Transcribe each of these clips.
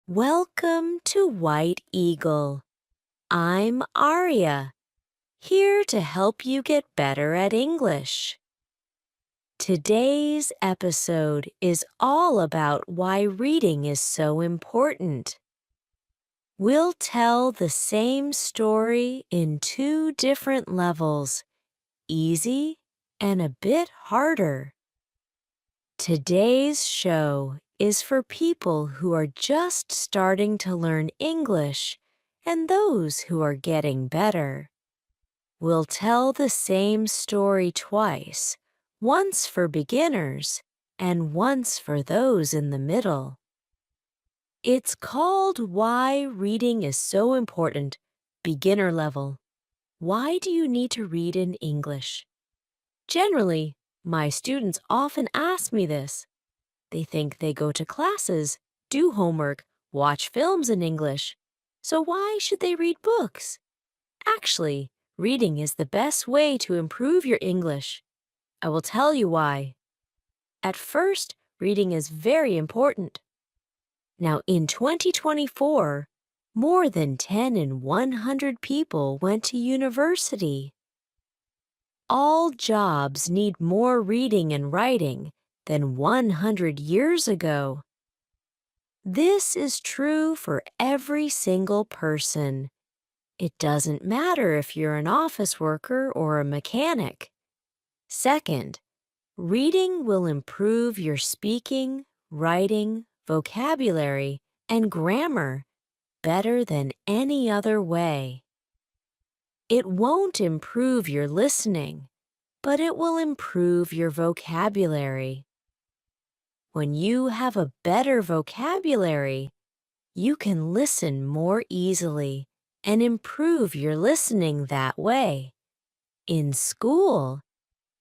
Welcome to White Eagle. I'm Aria, here to help you get better at English. Today's episode is all about why reading is so important. We'll tell the same story in two different levels, easy and a bit harder. Today's show is for people who are just starting to learn English and those who are getting better. We'll tell the same story twice, once for beginners and once for those in the middle. It's called Why Reading is So Important, beginner level. Why do you need to read in English? Generally, my students often ask me this. They think they go to classes, do homework, watch films in English. So why should they read books? Actually, reading is the best way to improve your English. I will tell you why. At first, reading is very important. Now, in 2024, more than 10 in 100 people went to university. All jobs need more reading and writing than 100 years ago. This is true for every single person. It doesn't matter if you're an office worker or a mechanic. Second, reading will improve your speaking, writing, vocabulary, and grammar better than any other way. It won't improve your listening, but it will improve your vocabulary. When you have a better vocabulary, you can listen more easily and improve your listening that way. In school,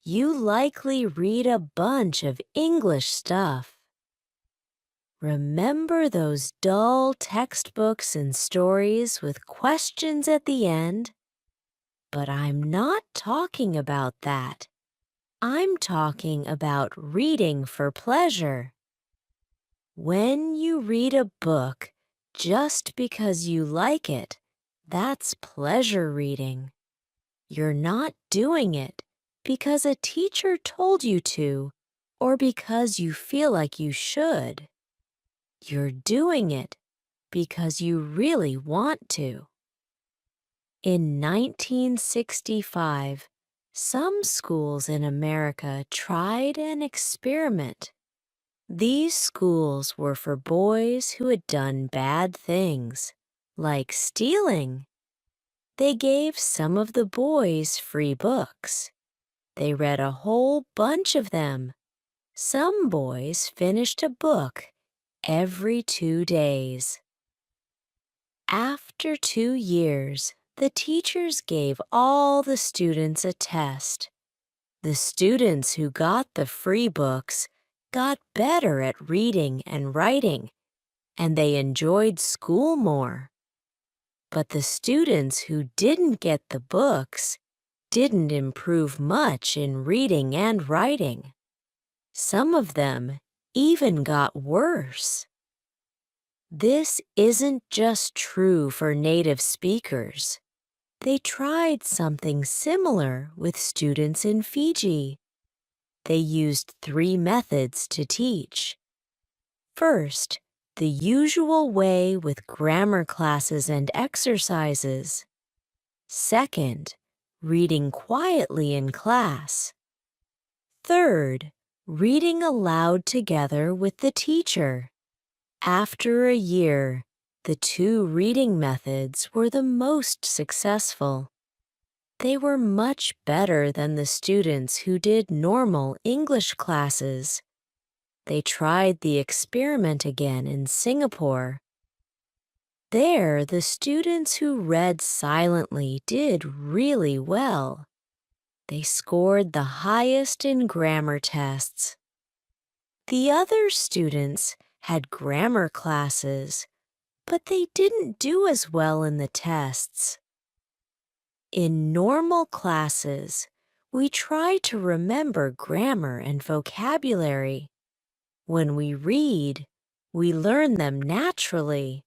you likely read a bunch of English stuff. Remember those dull textbooks and stories with questions at the end? But I'm not talking about that. I'm talking about reading for pleasure. When you read a book just because you like it, that's pleasure reading. You're not doing it because a teacher told you to or because you feel like you should. You're doing it because you really want to. In 1965, some schools in America tried an experiment. These schools were for boys who had done bad things, like stealing. They gave some of the boys free books. They read a whole bunch of them. Some boys finished a book every 2 days. After 2 years, the teachers gave all the students a test. The students who got the free books got better at reading and writing, and they enjoyed school more. But the students who didn't get the books didn't improve much in reading and writing. Some of them even got worse. This isn't just true for native speakers. They tried something similar with students in Fiji. They used 3 methods to teach. First, the usual way with grammar classes and exercises. Second, reading quietly in class. Third, reading aloud together with the teacher. After a year, the 2 reading methods were the most successful. They were much better than the students who did normal English classes. They tried the experiment again in Singapore. There, the students who read silently did really well. They scored the highest in grammar tests. The other students had grammar classes, but they didn't do as well in the tests. In normal classes, we try to remember grammar and vocabulary. When we read, We learn them naturally.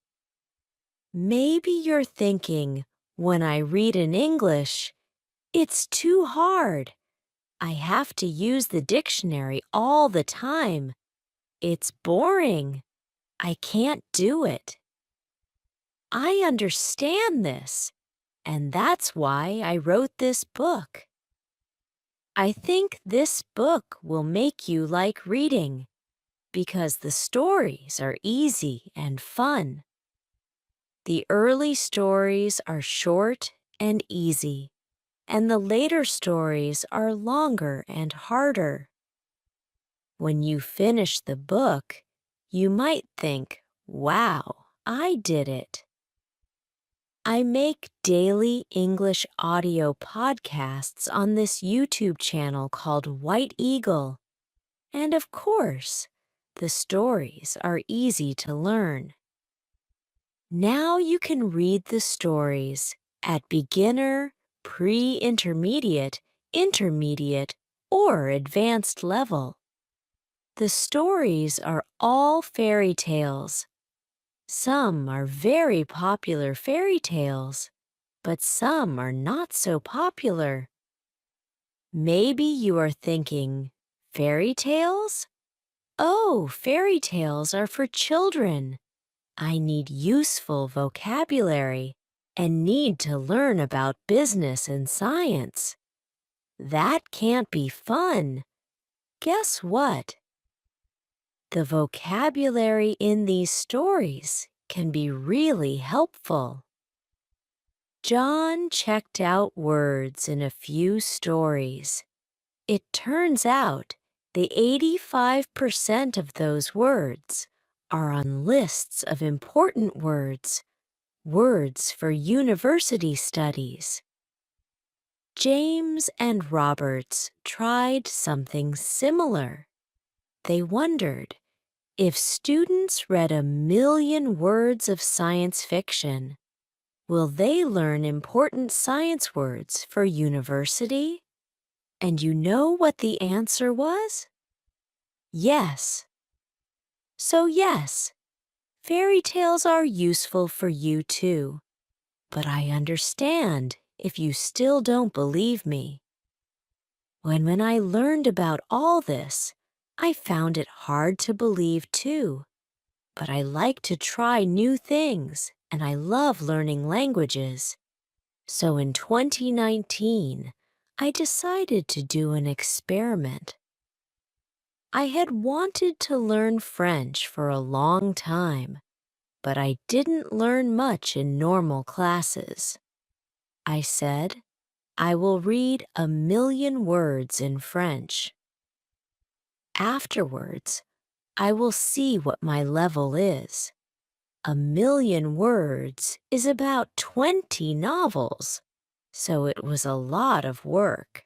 Maybe you're thinking, when I read in English, it's too hard. I have to use the dictionary all the time. It's boring. I can't do it. I understand this, and that's why I wrote this book. I think this book will make you like reading because the stories are easy and fun. The early stories are short and easy, and the later stories are longer and harder. When you finish the book, you might think, wow, I did it. I make daily English audio podcasts on this YouTube channel called White Eagle. And of course, the stories are easy to learn. Now you can read the stories at beginner, pre-intermediate, intermediate, or advanced level. The stories are all fairy tales. Some are very popular fairy tales, but some are not so popular. Maybe you are thinking, fairy tales? Oh, fairy tales are for children. I need useful vocabulary and need to learn about business and science. That can't be fun. Guess what? The vocabulary in these stories can be really helpful. John checked out words in a few stories. It turns out the 85% of those words are on lists of important words, words for university studies. James and Roberts tried something similar. They wondered, if students read 1,000,000 words of science fiction, will they learn important science words for university? And you know what the answer was? Yes. So yes, fairy tales are useful for you too. But I understand if you still don't believe me. When I learned about all this, I found it hard to believe too. But I like to try new things, and I love learning languages. So in 2019, I decided to do an experiment. I had wanted to learn French for a long time, but I didn't learn much in normal classes. I said, I will read 1,000,000 words in French. Afterwards, I will see what my level is. 1,000,000 words is about 20 novels, so it was a lot of work.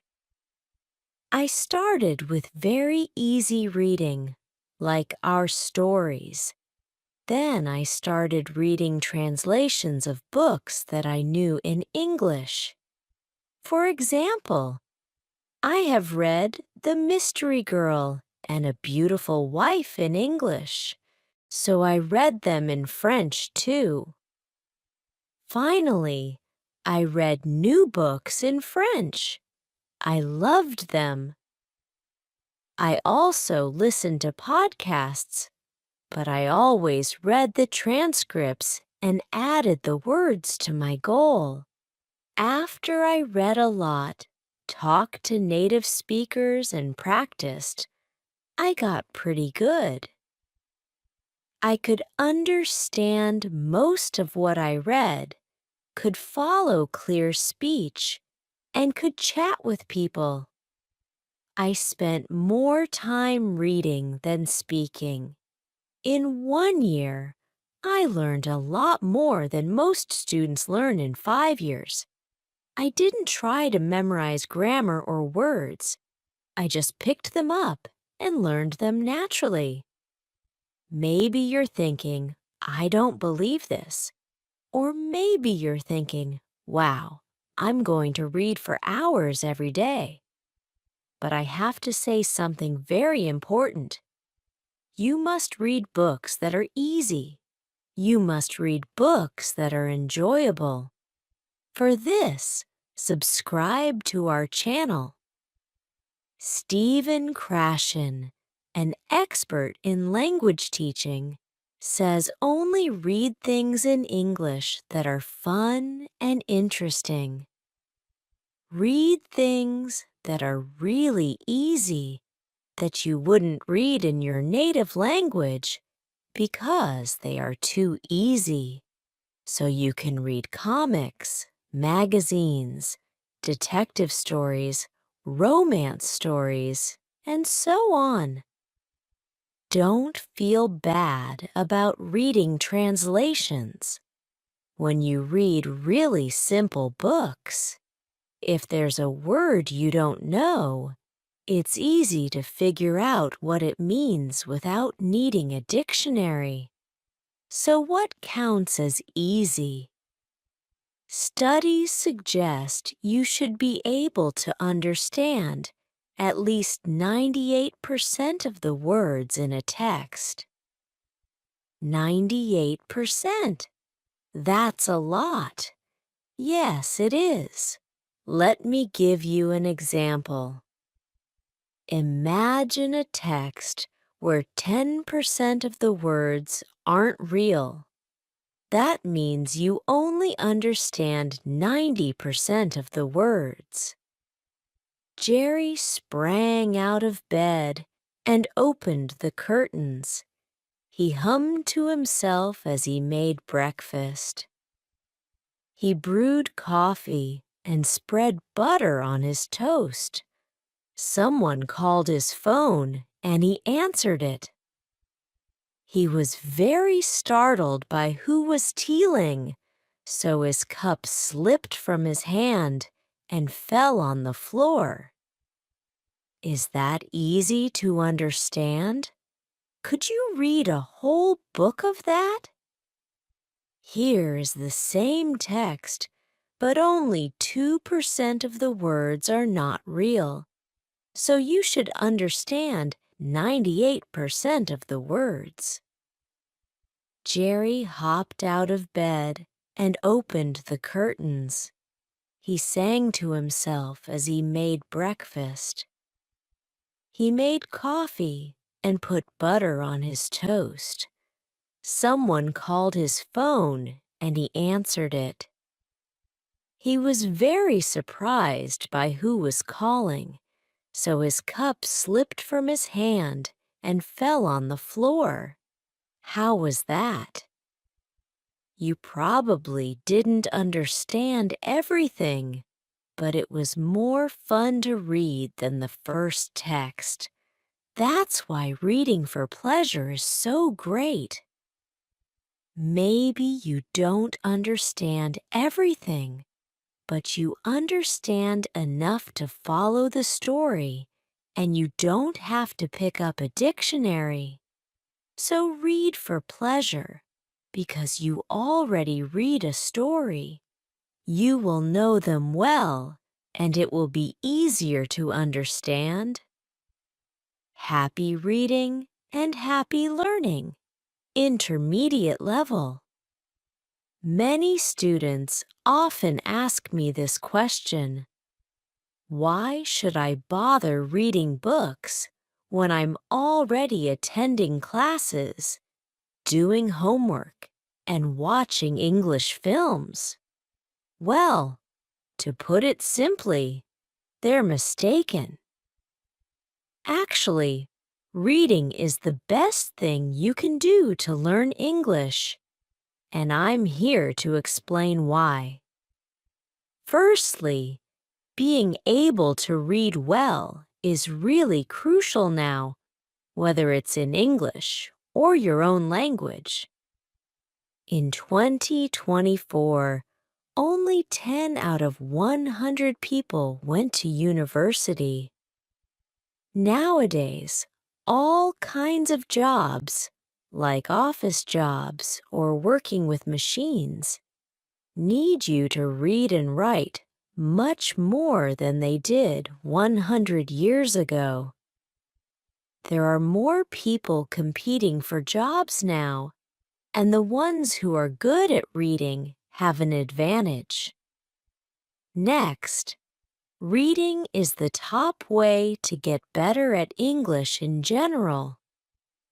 I started with very easy reading, like our stories. Then I started reading translations of books that I knew in English. For example, I have read The Mystery Girl and A Beautiful Wife in English, so I read them in French too. Finally, I read new books in French. I loved them. I also listened to podcasts, but I always read the transcripts and added the words to my goal. After I read a lot, talked to native speakers and practiced, I got pretty good. I could understand most of what I read, could follow clear speech, and could chat with people. I spent more time reading than speaking. In 1 year, I learned a lot more than most students learn in 5 years. I didn't try to memorize grammar or words. I just picked them up and learned them naturally. Maybe you're thinking, I don't believe this. Or maybe you're thinking, wow, I'm going to read for hours every day. But I have to say something very important. You must read books that are easy. You must read books that are enjoyable. For this, subscribe to our channel. Stephen Krashen, an expert in language teaching, says only read things in English that are fun and interesting. Read things that are really easy that you wouldn't read in your native language because they are too easy. So you can read comics, magazines, detective stories, romance stories, and so on. Don't feel bad about reading translations. When you read really simple books, if there's a word you don't know, it's easy to figure out what it means without needing a dictionary. So what counts as easy? Studies suggest you should be able to understand at least 98% of the words in a text. 98%. That's a lot. Yes, it is. Let me give you an example. Imagine a text where 10% of the words aren't real. That means you only understand 90% of the words. Jerry sprang out of bed and opened the curtains. He hummed to himself as he made breakfast. He brewed coffee and spread butter on his toast. Someone called his phone and he answered it. He was very startled by who was tealing, so his cup slipped from his hand and fell on the floor. Is that easy to understand? Could you read a whole book of that? Here is the same text, but only 2% of the words are not real, so you should understand 98% of the words. Jerry hopped out of bed and opened the curtains. He sang to himself as he made breakfast. He made coffee and put butter on his toast. Someone called his phone and he answered it. He was very surprised by who was calling, so his cup slipped from his hand and fell on the floor. How was that? You probably didn't understand everything, but it was more fun to read than the first text. That's why reading for pleasure is so great. Maybe you don't understand everything, but you understand enough to follow the story, and you don't have to pick up a dictionary. So read for pleasure, because you already read a story. You will know them well, and it will be easier to understand. Happy reading and happy learning. Intermediate level. Many students often ask me this question: why should I bother reading books when I'm already attending classes, doing homework, and watching English films? Well, to put it simply, they're mistaken. Actually, reading is the best thing you can do to learn English, and I'm here to explain why. Firstly, being able to read well is really crucial now, whether it's in English or your own language. In 2024, only 10 out of 100 people went to university. Nowadays, all kinds of jobs, like office jobs or working with machines, need you to read and write much more than they did 100 years ago. There are more people competing for jobs now, and the ones who are good at reading have an advantage. Next, reading is the top way to get better at English in general.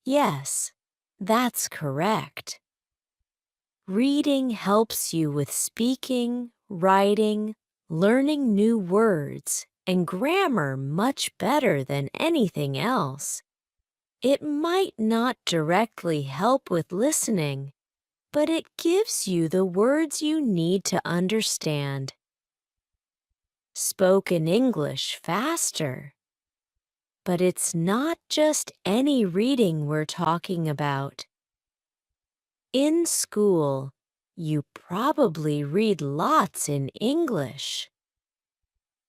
Yes, that's correct. Reading helps you with speaking, writing, learning new words, and grammar much better than anything else. It might not directly help with listening, but it gives you the words you need to understand. Spoken English faster. But it's not just any reading we're talking about. In school, you probably read lots in English.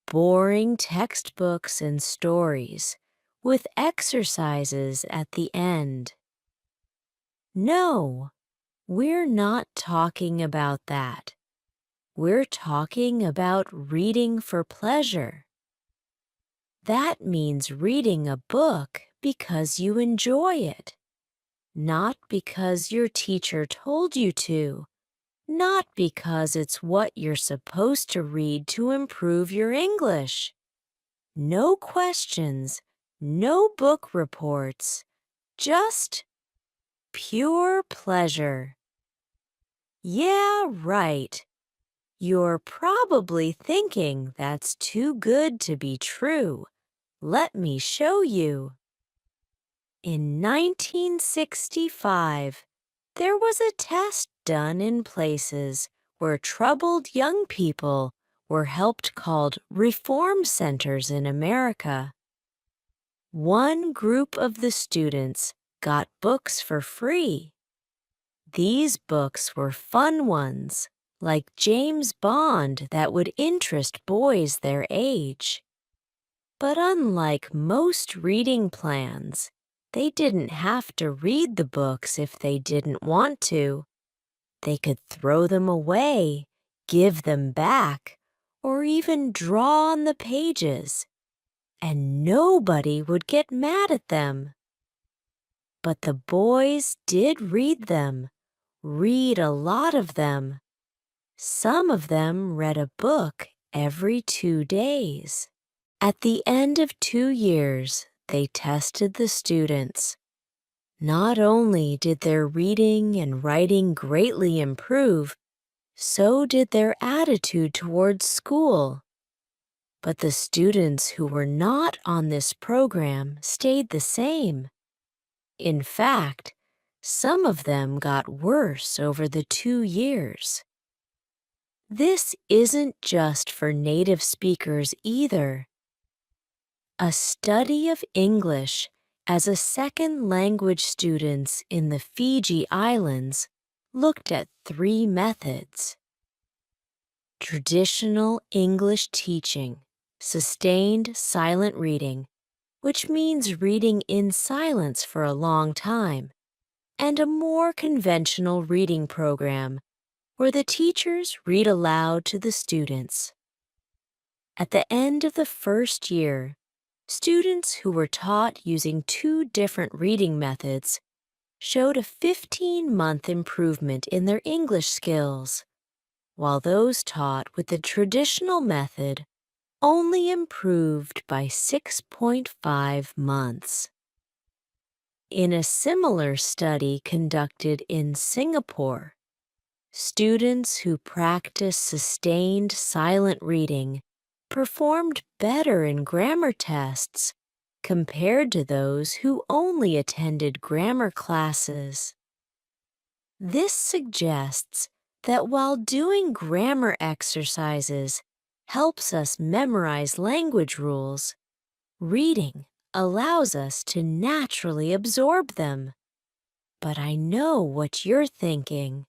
Boring textbooks and stories with exercises at the end. No, we're not talking about that. We're talking about reading for pleasure. That means reading a book because you enjoy it. Not because your teacher told you to, not because it's what you're supposed to read to improve your English. No questions, no book reports, just pure pleasure. Yeah, right. You're probably thinking that's too good to be true. Let me show you. In 1965, there was a test done in places where troubled young people were helped called reform centers in America. One group of the students got books for free. These books were fun ones, like James Bond that would interest boys their age. But unlike most reading plans, they didn't have to read the books if they didn't want to. They could throw them away, give them back, or even draw on the pages, and nobody would get mad at them. But the boys did read them, read a lot of them. Some of them read a book every 2 days. At the end of 2 years, they tested the students. Not only did their reading and writing greatly improve, so did their attitude towards school. But the students who were not on this program stayed the same. In fact, some of them got worse over the 2 years. This isn't just for native speakers either. A study of English as a second language students in the Fiji Islands looked at 3 methods. Traditional English teaching, sustained silent reading, which means reading in silence for a long time, and a more conventional reading program where the teachers read aloud to the students. At the end of the first year, students who were taught using 2 different reading methods showed a 15-month improvement in their English skills, while those taught with the traditional method only improved by 6.5 months. In a similar study conducted in Singapore, students who practiced sustained silent reading performed better in grammar tests compared to those who only attended grammar classes. This suggests that while doing grammar exercises helps us memorize language rules, reading allows us to naturally absorb them. But I know what you're thinking.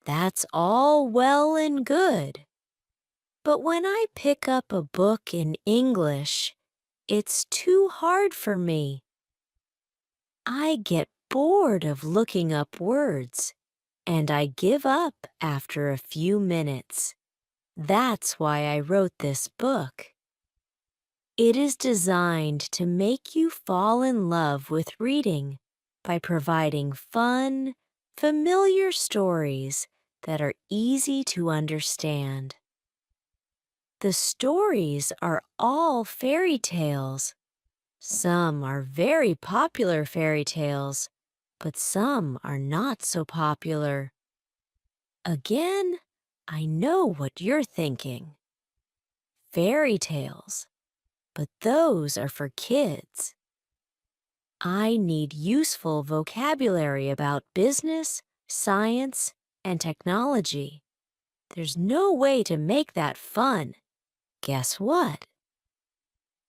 That's all well and good. But when I pick up a book in English, it's too hard for me. I get bored of looking up words, and I give up after a few minutes. That's why I wrote this book. It is designed to make you fall in love with reading by providing fun, familiar stories that are easy to understand. The stories are all fairy tales. Some are very popular fairy tales, but some are not so popular. Again, I know what you're thinking. Fairy tales, but those are for kids. I need useful vocabulary about business, science, and technology. There's no way to make that fun. Guess what?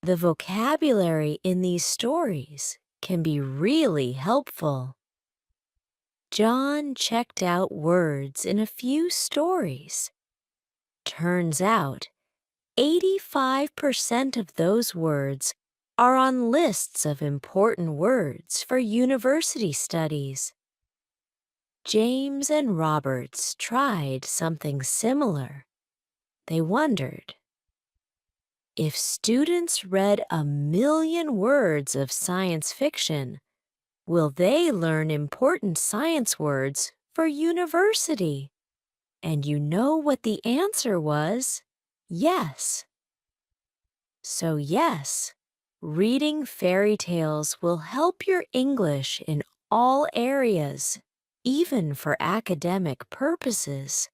The vocabulary in these stories can be really helpful. John checked out words in a few stories. Turns out, 85% of those words are on lists of important words for university studies. James and Roberts tried something similar. They wondered, if students read 1,000,000 words of science fiction, will they learn important science words for university? And you know what the answer was? Yes. So yes, reading fairy tales will help your English in all areas, even for academic purposes.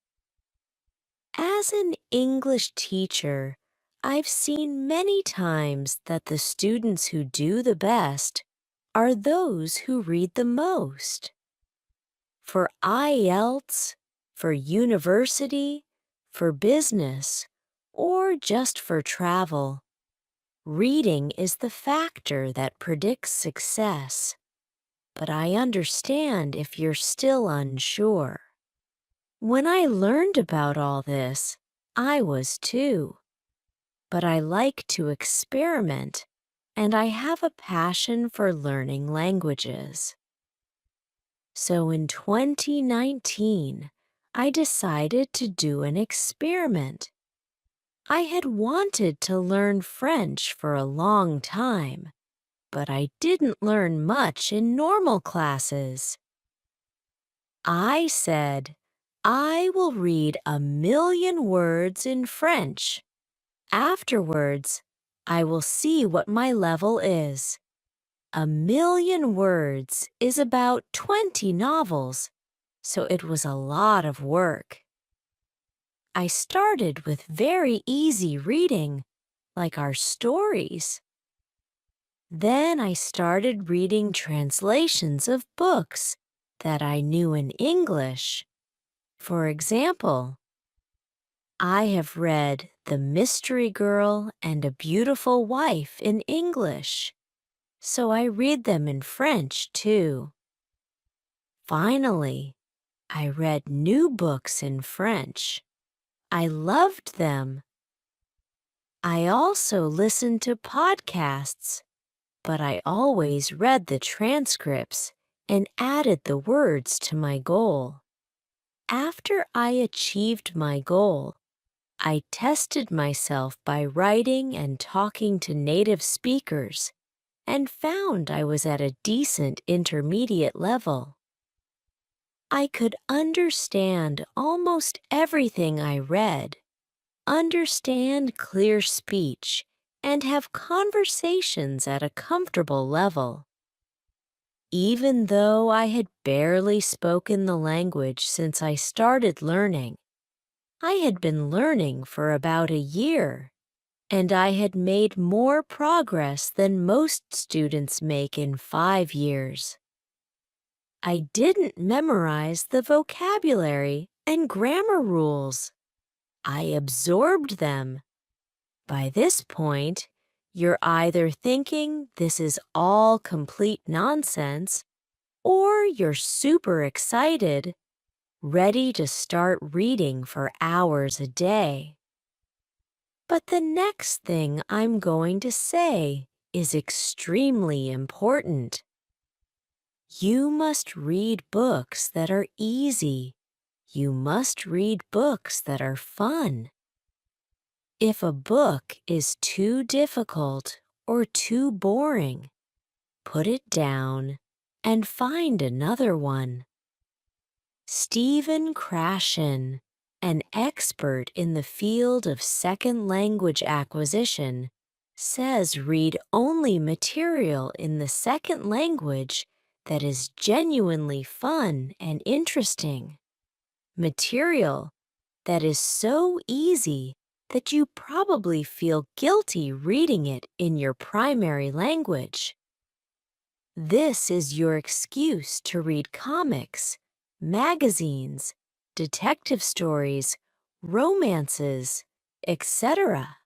As an English teacher, I've seen many times that the students who do the best are those who read the most. For IELTS, for university, for business, or just for travel, reading is the factor that predicts success. But I understand if you're still unsure. When I learned about all this, I was too. But I like to experiment, and I have a passion for learning languages. So in 2019, I decided to do an experiment. I had wanted to learn French for a long time, but I didn't learn much in normal classes. I said, I will read 1,000,000 words in French. Afterwards, I will see what my level is. 1,000,000 words is about 20 novels, so it was a lot of work. I started with very easy reading, like our stories. Then I started reading translations of books that I knew in English. For example, I have read The Mystery Girl and A Beautiful Wife in English, so I read them in French too. Finally, I read new books in French. I loved them. I also listened to podcasts, but I always read the transcripts and added the words to my goal. After I achieved my goal, I tested myself by writing and talking to native speakers and found I was at a decent intermediate level. I could understand almost everything I read, understand clear speech, and have conversations at a comfortable level. Even though I had barely spoken the language since I started learning, I had been learning for about a year, and I had made more progress than most students make in 5 years. I didn't memorize the vocabulary and grammar rules. I absorbed them. By this point, you're either thinking this is all complete nonsense, or you're super excited, ready to start reading for hours a day. But the next thing I'm going to say is extremely important. You must read books that are easy. You must read books that are fun. If a book is too difficult or too boring, put it down and find another one. Stephen Krashen, an expert in the field of second language acquisition, says read only material in the second language that is genuinely fun and interesting. Material that is so easy that you probably feel guilty reading it in your primary language. This is your excuse to read comics, magazines, detective stories, romances, etc.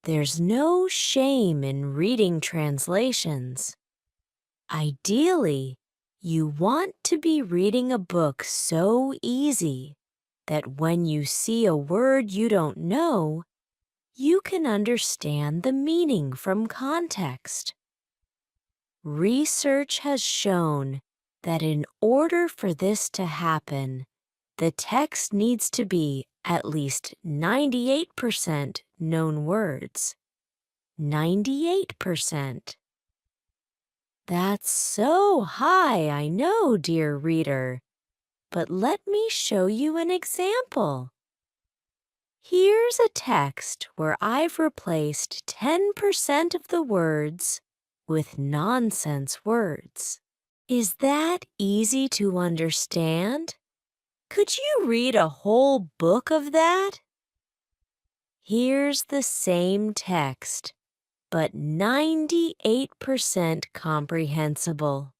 There's no shame in reading translations. Ideally, you want to be reading a book so easy that when you see a word you don't know, you can understand the meaning from context. Research has shown that in order for this to happen, the text needs to be at least 98% known words. 98%. That's so high, I know, dear reader. But let me show you an example. Here's a text where I've replaced 10% of the words with nonsense words. Is that easy to understand? Could you read a whole book of that? Here's the same text, but 98% comprehensible.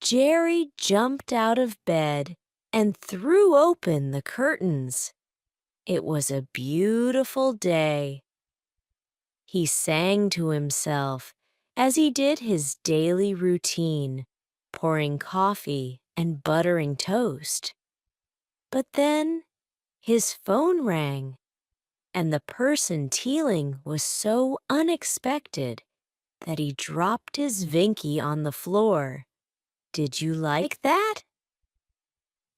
Jerry jumped out of bed and threw open the curtains. It was a beautiful day. He sang to himself as he did his daily routine, pouring coffee and buttering toast. But then his phone rang, and the person Teeling was so unexpected that he dropped his Vinky on the floor. Did you like that?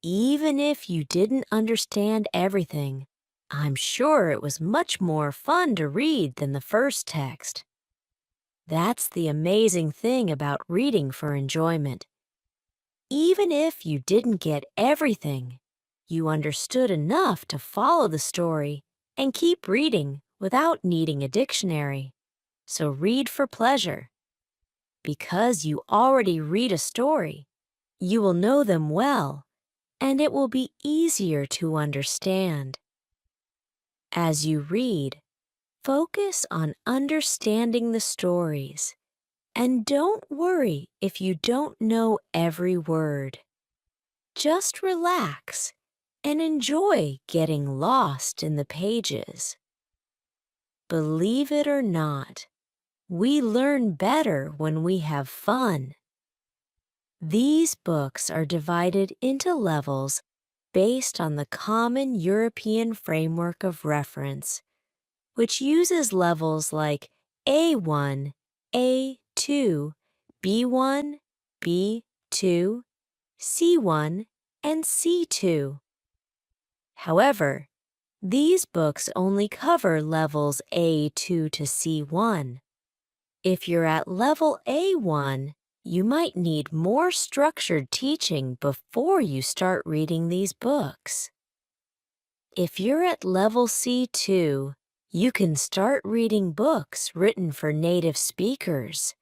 Even if you didn't understand everything, I'm sure it was much more fun to read than the first text. That's the amazing thing about reading for enjoyment. Even if you didn't get everything, you understood enough to follow the story and keep reading without needing a dictionary. So read for pleasure. Because you already read a story, you will know them well, and it will be easier to understand. As you read, focus on understanding the stories, and don't worry if you don't know every word. Just relax and enjoy getting lost in the pages. Believe it or not, we learn better when we have fun. These books are divided into levels based on the Common European Framework of Reference, which uses levels like A1, A2, B1, B2, C1, and C2. However, these books only cover levels A2 to C1. If you're at level A1, you might need more structured teaching before you start reading these books. If you're at level C2, you can start reading books written for native speakers.